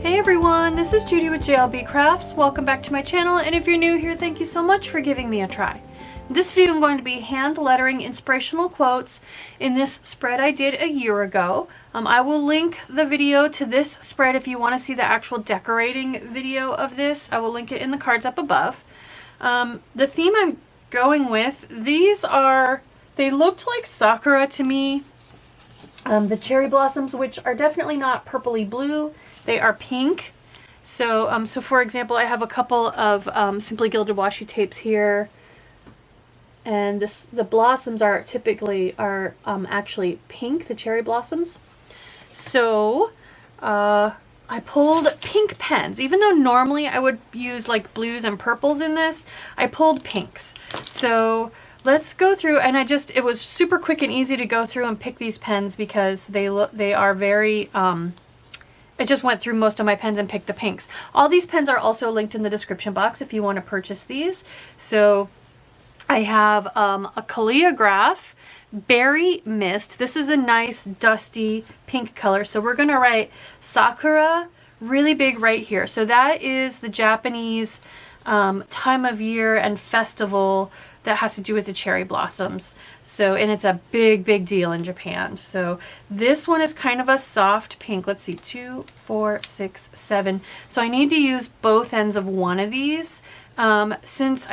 Hey everyone, this is Judi with JLBCrafts. Welcome back to my channel, and if you're new here, thank you so much for giving me a try. In this video I'm going to be hand lettering inspirational quotes in this spread I did a year ago. I will link the video to this spread if you want to see the actual decorating video of this. I will link it in the cards up above. The theme I'm going with, they looked like Sakura to me. The cherry blossoms, which are definitely not purpley blue, they are pink. So for example, I have a couple of Simply Gilded washi tapes here, and the blossoms are typically actually pink, the cherry blossoms. So I pulled pink pens, even though normally I would use like blues and purples in this. I pulled pinks. So let's go through, and it was super quick and easy to go through and pick these pens because they are very, I just went through most of my pens and picked the pinks. All these pens are also linked in the description box if you want to purchase these. So I have a Calligraph Berry Mist. This is a nice dusty pink color. So we're going to write Sakura really big right here. So that is the Japanese time of year and festival that has to do with the cherry blossoms. So, and it's a big deal in Japan. So this one is kind of a soft pink. Let's see, 2, 4, 6, 7. So I need to use both ends of one of these. Since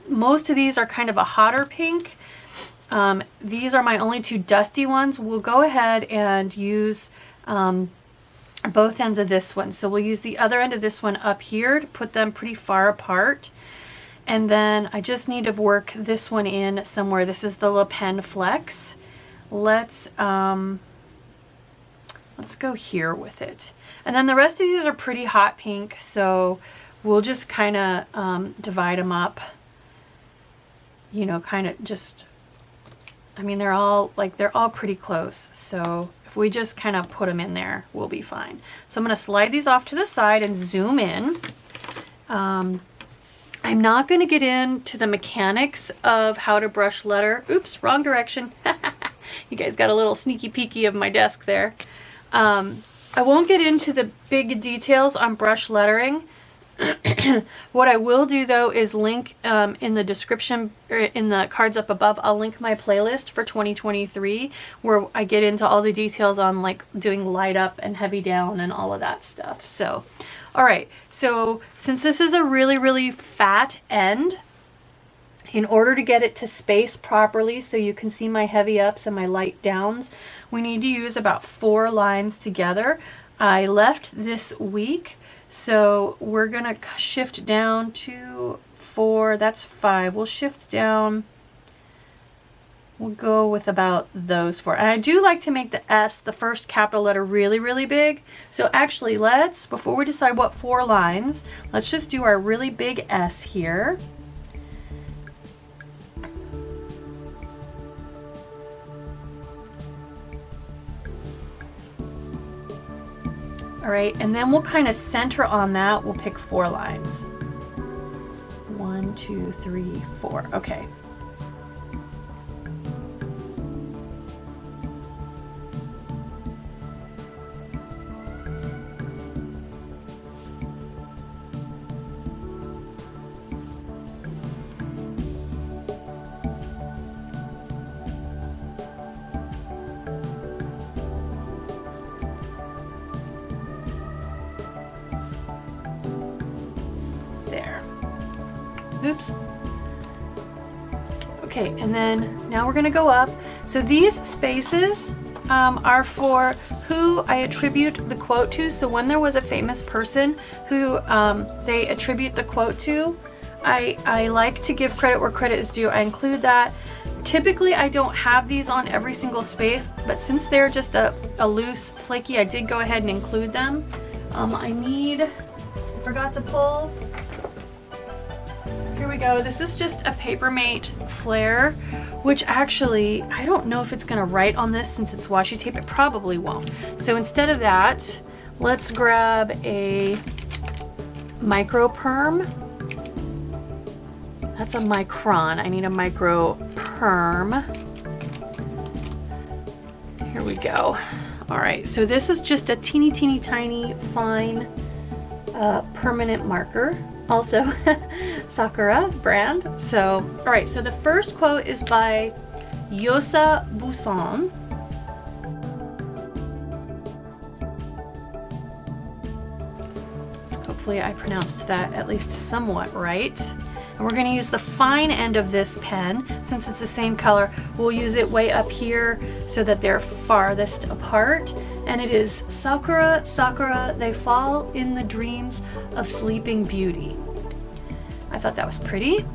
most of these are kind of a hotter pink, these are my only two dusty ones. We'll go ahead and use both ends of this one. So we'll use the other end of this one up here to put them pretty far apart. And then I just need to work this one in somewhere. This is the Le Pen Flex. Let's go here with it. And then the rest of these are pretty hot pink, so we'll just kind of divide them up. You know, kind of just, I mean, they're all pretty close. So if we just kind of put them in there, we'll be fine. So I'm going to slide these off to the side and zoom in. I'm not going to get into the mechanics of how to brush letter. Oops, wrong direction. You guys got a little sneaky peeky of my desk there. I won't get into the big details on brush lettering. What I will do though is link in the description, or in the cards up above, I'll link my playlist for 2023 where I get into all the details on like doing light up and heavy down and all of that stuff. So all right, so since this is a really fat end, in order to get it to space properly so you can see my heavy ups and my light downs, we need to use about 4 lines together. I left this week, so we're gonna shift down to 4, that's 5. We'll shift down, we'll go with about those 4. And I do like to make the S, the first capital letter, really big. So actually before we decide what 4 lines, let's just do our really big S here. All right, and then we'll kind of center on that. We'll pick 4 lines. 1, 2, 3, 4. Okay. Oops. Okay, and then now we're going to go up. So these spaces are for who I attribute the quote to. So when there was a famous person who they attribute the quote to, I like to give credit where credit is due. I include that. Typically I don't have these on every single space, but since they're just a loose flaky, I did go ahead and include them. I forgot to pull. Here we go. This is just a Papermate flare, which actually, I don't know if it's going to write on this since it's washi tape. It probably won't. So instead of that, let's grab a micro perm. That's a micron. I need a micro perm. Here we go. All right, so this is just a teeny tiny fine permanent marker, also Sakura brand. So, all right, so the first quote is by Yosa Busan. Hopefully I pronounced that at least somewhat right. And we're going to use the fine end of this pen. Since it's the same color, we'll use it way up here so that they're farthest apart. And it is Sakura, Sakura, they fall in the dreams of sleeping beauty. I thought that was pretty.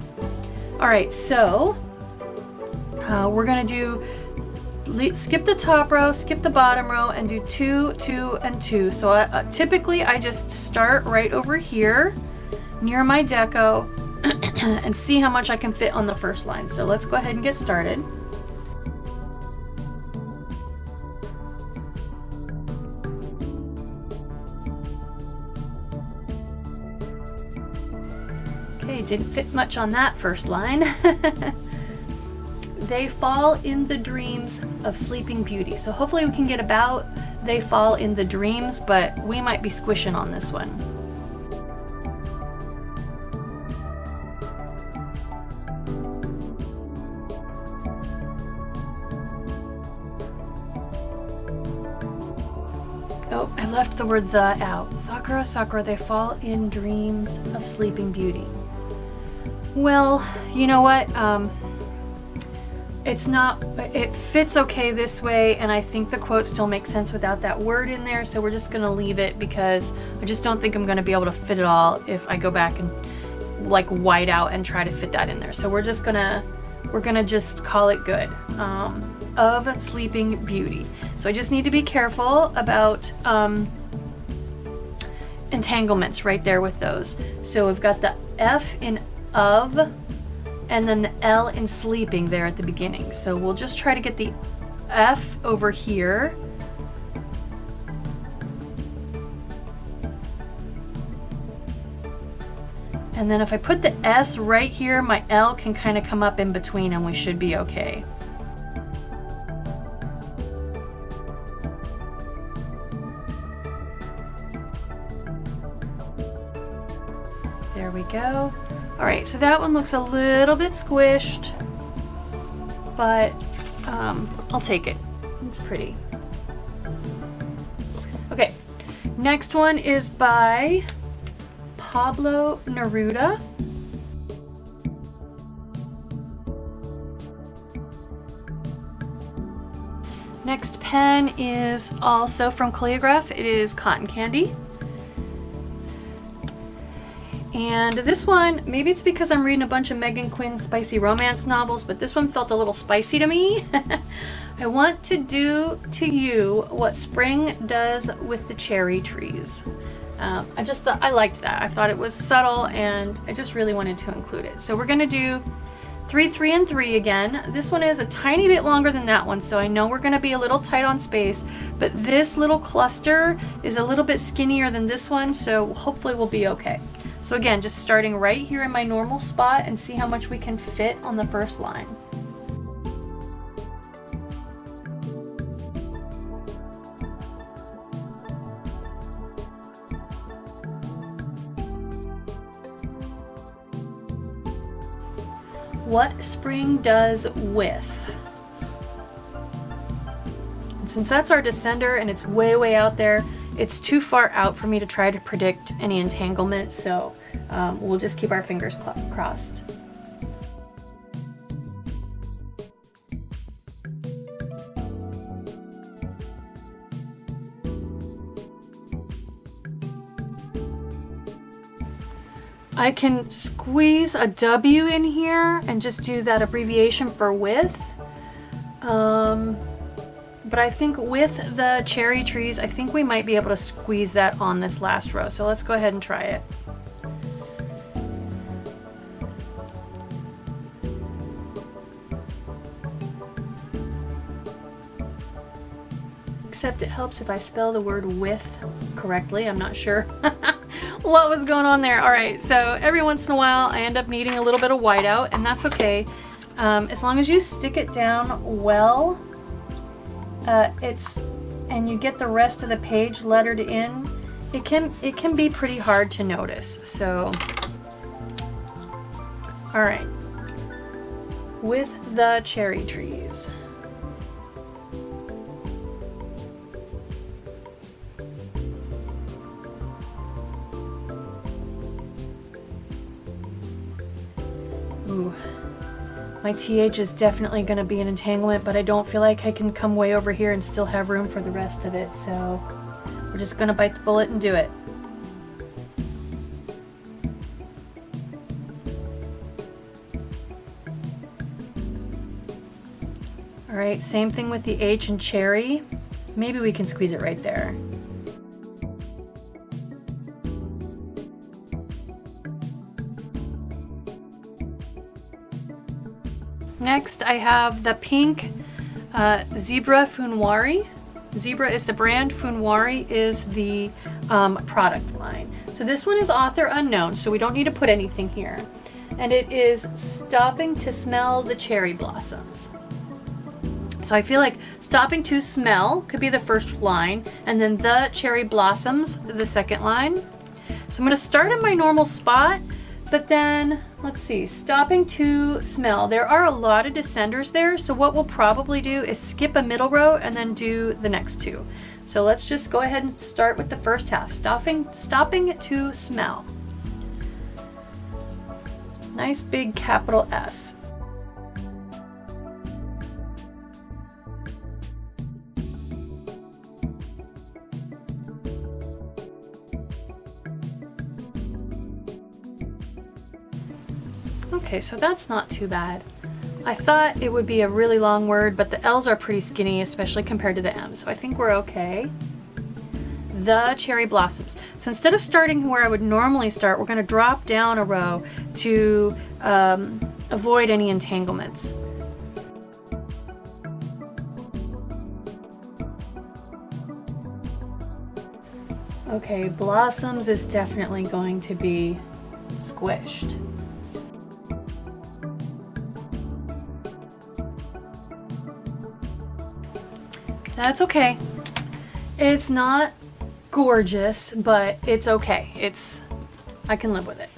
All right, so we're going to do skip the top row, skip the bottom row, and do 2, 2, and 2. So typically I just start right over here near my deco and see how much I can fit on the first line. So let's go ahead and get started. Okay, didn't fit much on that first line. They fall in the dreams of sleeping beauty. So hopefully we can get about they fall in the dreams, but we might be squishing on this one. Oh, I left the word the out. Sakura, Sakura, they fall in dreams of sleeping beauty. Well, you know what? It fits okay this way, and I think the quote still makes sense without that word in there, so we're just gonna leave it because I just don't think I'm gonna be able to fit it all if I go back and like white out and try to fit that in there. So we're gonna just call it good. Of sleeping beauty. So I just need to be careful about entanglements right there with those. So we've got the F in of, and then the L in sleeping there at the beginning. So we'll just try to get the F over here. And then if I put the S right here, my L can kind of come up in between and we should be okay. There we go. All right, so that one looks a little bit squished, but I'll take it. It's pretty. Okay, next one is by Pablo Neruda. Next pen is also from Calligraph. It is Cotton Candy. And this one, maybe it's because I'm reading a bunch of Megan Quinn's spicy romance novels, but this one felt a little spicy to me. I want to do to you what spring does with the cherry trees. I just thought I liked that. I thought it was subtle and I just really wanted to include it. So we're gonna do 3, 3, and 3 again. This one is a tiny bit longer than that one, so I know we're gonna be a little tight on space, but this little cluster is a little bit skinnier than this one, so hopefully we'll be okay. So again, just starting right here in my normal spot and see how much we can fit on the first line. What spring does with. And since that's our descender and it's way out there, it's too far out for me to try to predict any entanglement, so we'll just keep our fingers crossed. I can squeeze a W in here and just do that abbreviation for width. But I think with the cherry trees, I think we might be able to squeeze that on this last row. So let's go ahead and try it. Except it helps if I spell the word with correctly. I'm not sure what was going on there. All right, so every once in a while I end up needing a little bit of whiteout, and that's okay. As long as you stick it down well, it's and you get the rest of the page lettered in, it can be pretty hard to notice. So, all right, with the cherry trees. Ooh, my TH is definitely going to be an entanglement, but I don't feel like I can come way over here and still have room for the rest of it, so we're just going to bite the bullet and do it. Alright, same thing with the H and cherry. Maybe we can squeeze it right there. Next, I have the pink Zebra Funwari. Zebra is the brand, Funwari is the product line. So this one is author unknown, so we don't need to put anything here. And it is Stopping to Smell the Cherry Blossoms. So I feel like stopping to smell could be the first line, and then the cherry blossoms, the second line. So I'm going to start in my normal spot, but then, let's see, stopping to smell. There are a lot of descenders there, so what we'll probably do is skip a middle row and then do the next two. So let's just go ahead and start with the first half, stopping to smell. Nice big capital S. Okay, so that's not too bad. I thought it would be a really long word, but the L's are pretty skinny, especially compared to the M's, so I think we're okay. The cherry blossoms. So instead of starting where I would normally start, we're going to drop down a row to avoid any entanglements. Okay, blossoms is definitely going to be squished. That's okay. It's not gorgeous, but it's okay. I can live with it.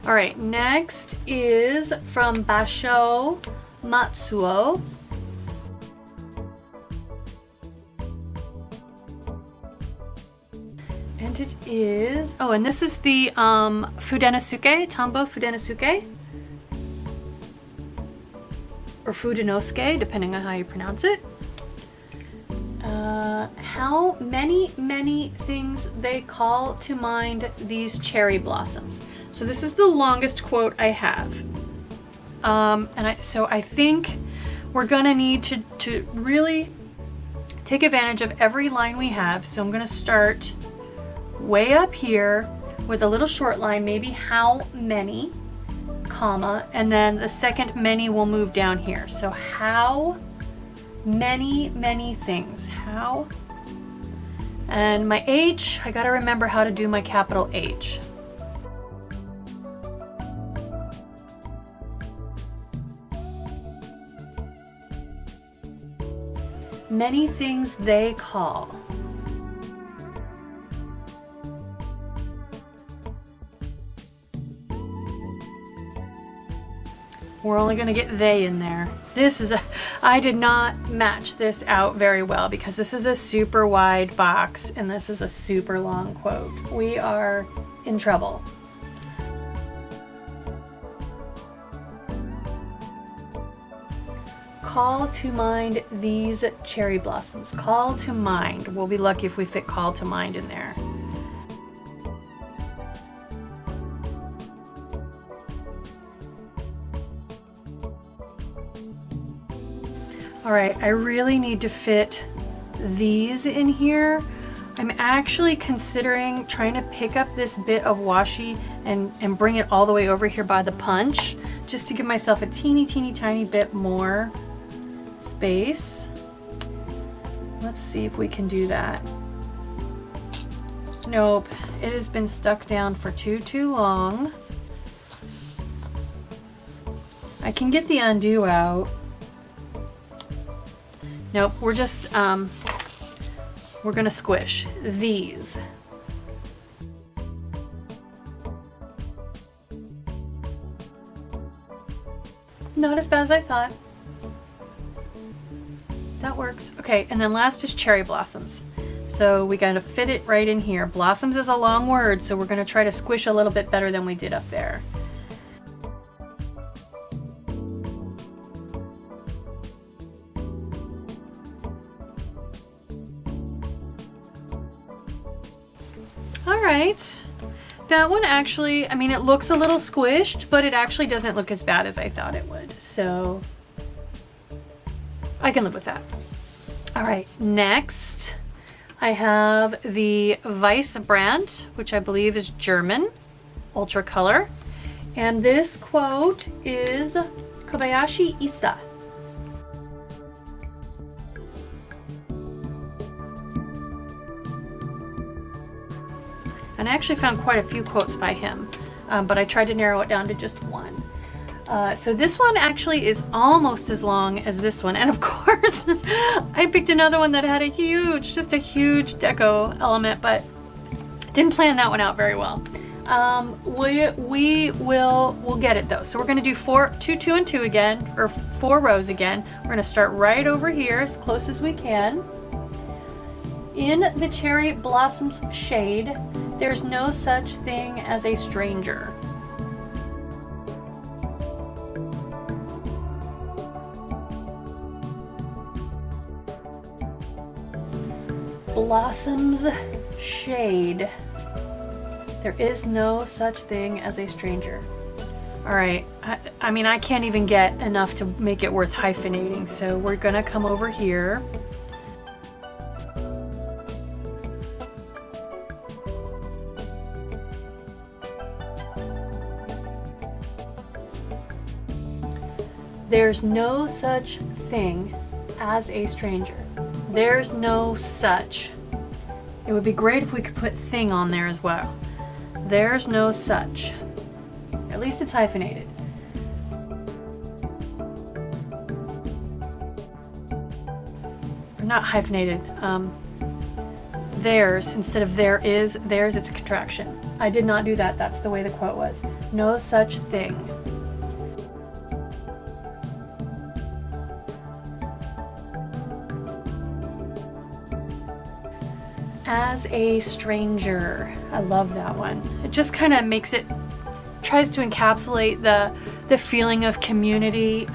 All right, next is from Basho Matsuo. And it is, oh, and this is the Fudenosuke, Tambo Fudenosuke. Or Fudenosuke, depending on how you pronounce it. How many things they call to mind these cherry blossoms. So this is the longest quote I have. So I think we're gonna need to really take advantage of every line we have. So I'm gonna start way up here with a little short line, maybe how many, comma, and then the second many will move down here. So how many things. How? And my H, I gotta remember how to do my capital H. Many things they call. We're only going to get they in there. I did not match this out very well because this is a super wide box and this is a super long quote. We are in trouble. Call to mind these cherry blossoms. Call to mind. We'll be lucky if we fit call to mind in there. All right, I really need to fit these in here. I'm actually considering trying to pick up this bit of washi and bring it all the way over here by the punch, just to give myself a teeny tiny bit more space. Let's see if we can do that. Nope, it has been stuck down for too long. I can get the undo out. Nope, we're just we're gonna squish these. Not as bad as I thought. That works. Okay, and then last is cherry blossoms. So we gotta fit it right in here. Blossoms is a long word, so we're gonna try to squish a little bit better than we did up there. All right. That one actually, I mean, it looks a little squished, but it actually doesn't look as bad as I thought it would. So I can live with that. All right, next I have the Weiss brand, which I believe is German, Ultra Color. And this quote is Kobayashi Isa. And I actually found quite a few quotes by him, but I tried to narrow it down to just one. So this one actually is almost as long as this one. And of course, I picked another one that had a huge, just a huge deco element, but didn't plan that one out very well. We'll get it though. So we're gonna do 2, 2, and 2 again, or 4 rows again. We're gonna start right over here as close as we can. In the cherry blossoms shade, there's no such thing as a stranger. Blossoms shade. There is no such thing as a stranger. All right, I mean, I can't even get enough to make it worth hyphenating, so we're gonna come over here. There's no such thing as a stranger. There's no such. It would be great if we could put thing on there as well. There's no such. At least it's hyphenated. Or not hyphenated. Theirs, instead of there is, theirs, it's a contraction. I did not do that. That's the way the quote was. No such thing. As a stranger. I love that one. It just kind of makes it, tries to encapsulate the feeling of community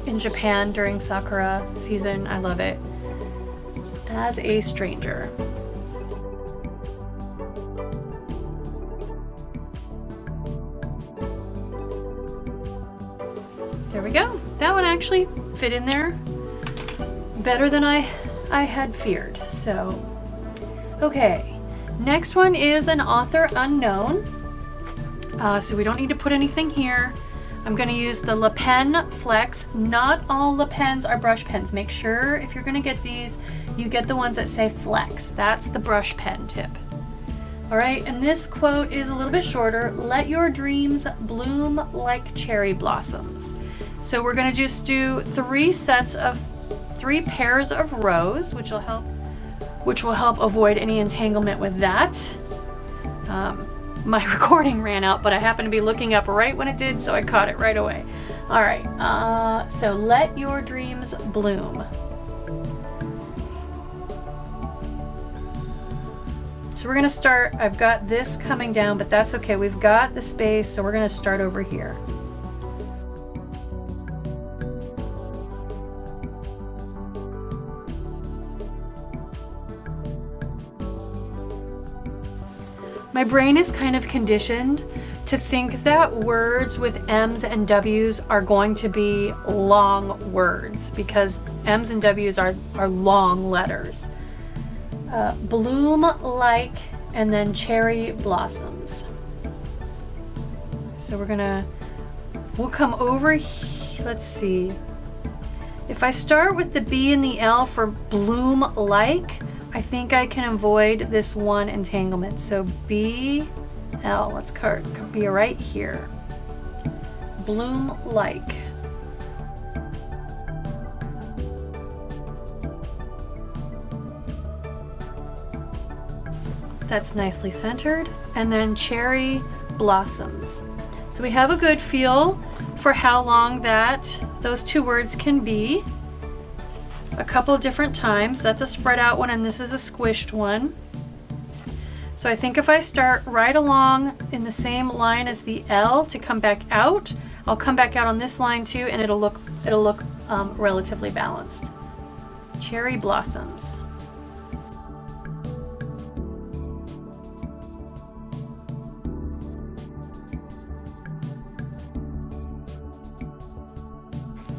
in Japan during Sakura season. I love it. As a stranger. There we go. That one actually fit in there better than I had feared. So okay, next one is an author unknown. So we don't need to put anything here. I'm gonna use the Le Pen Flex. Not all Le Pens are brush pens. Make sure if you're gonna get these, you get the ones that say Flex. That's the brush pen tip. All right, and this quote is a little bit shorter. Let your dreams bloom like cherry blossoms. So we're gonna just do 3 pairs of rows, which will help avoid any entanglement with that. My recording ran out, but I happened to be looking up right when it did, so I caught it right away. All right, so let your dreams bloom. So we're gonna start, I've got this coming down, but that's okay. We've got the space, so we're gonna start over here. My brain is kind of conditioned to think that words with M's and W's are going to be long words because M's and W's are long letters. Bloom like, and then cherry blossoms. So we'll come over here. Let's see. If I start with the B and the L for bloom like, I think I can avoid this one entanglement. So B, L, let's be right here. Bloom like. That's nicely centered. And then cherry blossoms. So we have a good feel for how long those two words can be. A couple of different times. That's a spread out one and this is a squished one. So I think if I start right along in the same line as the L to come back out, I'll come back out on this line too, and it'll look relatively balanced. Cherry blossoms.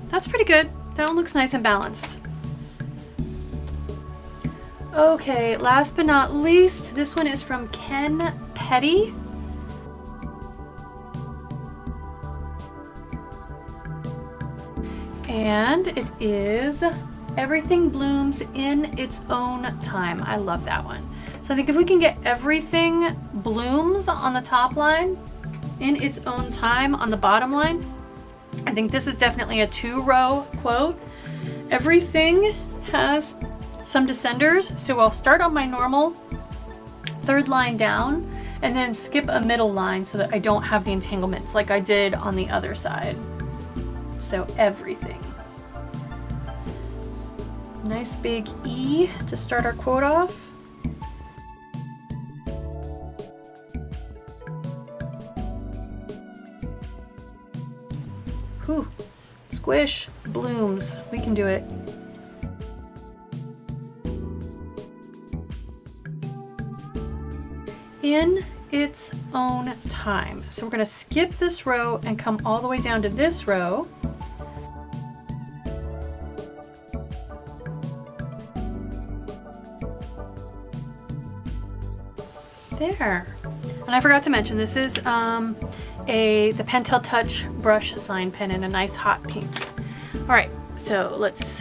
That's pretty good. That one looks nice and balanced. Okay, last but not least, this one is from Ken Petty. And it is Everything Blooms in Its Own Time. I love that one. So I think if we can get Everything Blooms on the top line, in its own time on the bottom line, I think this is definitely a 2-row quote. Everything has some descenders, so I'll start on my normal 3rd line down and then skip a middle line so that I don't have the entanglements like I did on the other side. So everything. Nice big E to start our quote off. Whew. Squish, blooms. We can do it. In its own time. So we're going to skip this row and come all the way down to this row. There. And I forgot to mention, this is the Pentel Touch brush sign pen in a nice hot pink. All right, so let's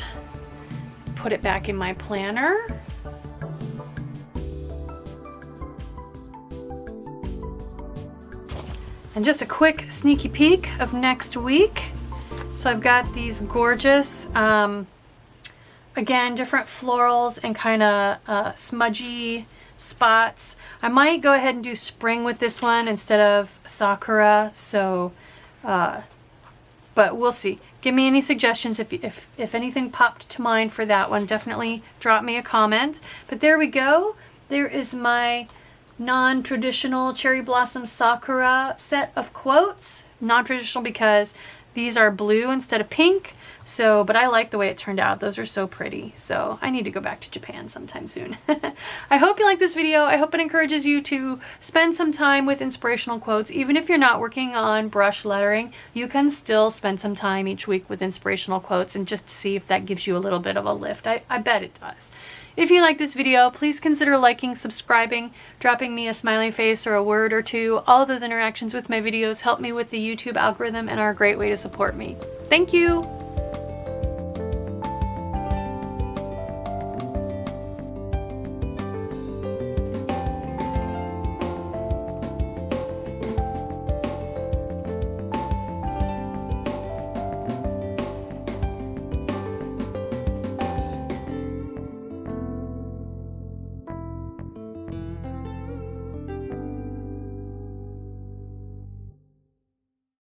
put it back in my planner. And just a quick sneaky peek of next week. So I've got these gorgeous, again, different florals and kind of smudgy spots. I might go ahead and do spring with this one instead of Sakura. So, but we'll see. Give me any suggestions if anything popped to mind for that one. Definitely drop me a comment. But there we go. There is my non-traditional Cherry Blossom Sakura set of quotes. Non-traditional because these are blue instead of pink. So, but I like the way it turned out. Those are so pretty. So I need to go back to Japan sometime soon. I hope you like this video. I hope it encourages you to spend some time with inspirational quotes. Even if you're not working on brush lettering, you can still spend some time each week with inspirational quotes and just see if that gives you a little bit of a lift. I bet it does. If you like this video, please consider liking, subscribing, dropping me a smiley face or a word or two. All of those interactions with my videos help me with the YouTube algorithm and are a great way to support me. Thank you!